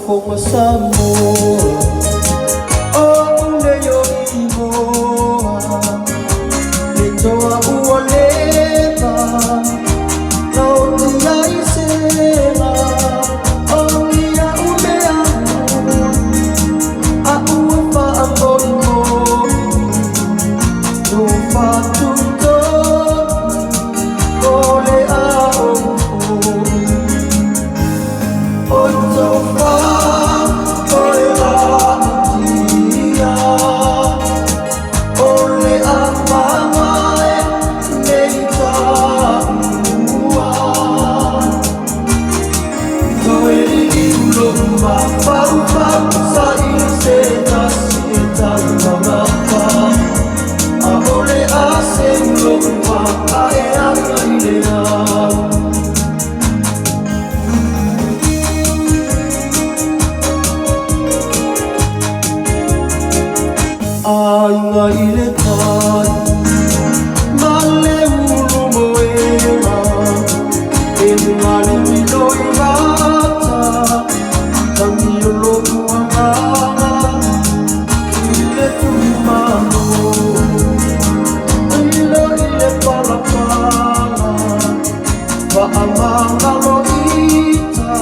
como Samoan. Oh, ne yo imoa, ne toa uoleva, na otia isema, oh ia umea, a ufa amboimo, no fatuto, ole a onko, onto fa, ole a tia, ole a mamae, neita ua, no eli ulo ma pau pau sa ilse ta mama a ole a se ulo ma a e anga ilea. Ai nga ile tai, male ulu moema, e ngani miloi rata, tangi olo uanganga, ile tumano, ile palapala, va amanga loita,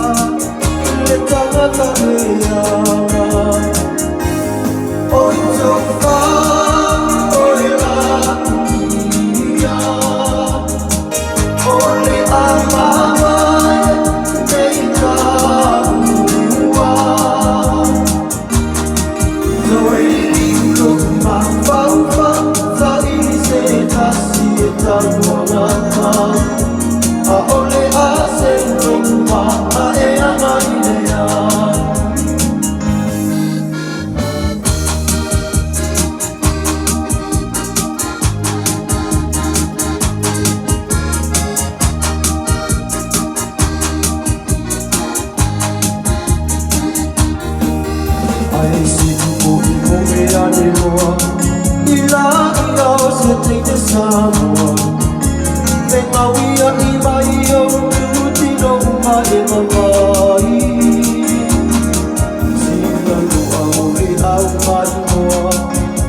ile tangata meanga. Oi sofa, ole a tia, ole a mamae, neita ua. No eli ulo ma faufa, sa ilse ta sieta nuangata. A ole a se noma, a e ana ilea. Ai siku ko mea ne loa, ila ia o se te te Samoan. Me ngawia i mai o tutino uma e mawai. Sina loa o le au mai moa,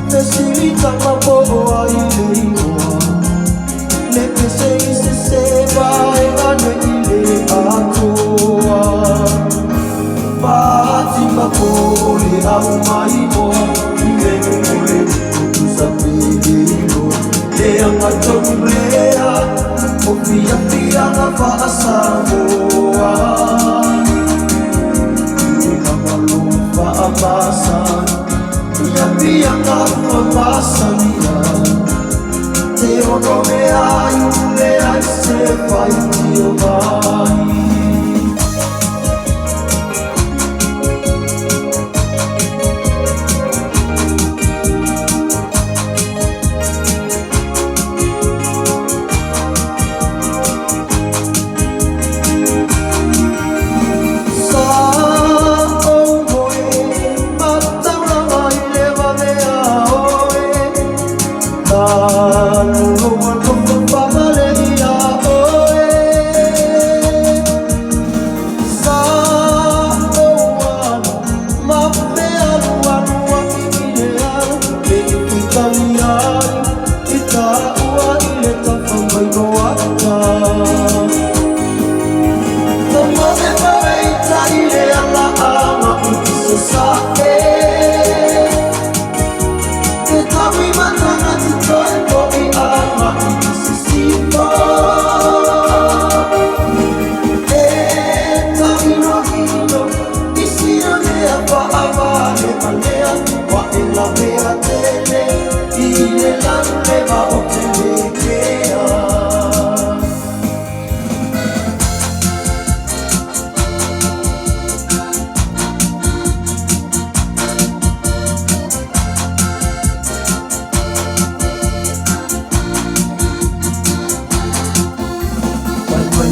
te sirita ma poa i le inoa. Le pese i se seba e ane i le atoa. Fatima kole au mai moa, i le ngule kutusa pililo. Le anga tonglea, o fia fia na faa Samoa. I kamalo faa pasan, ia fia na faa pasania. Te ono me ai, le ai se fai tio vai.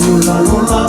Lola, lola,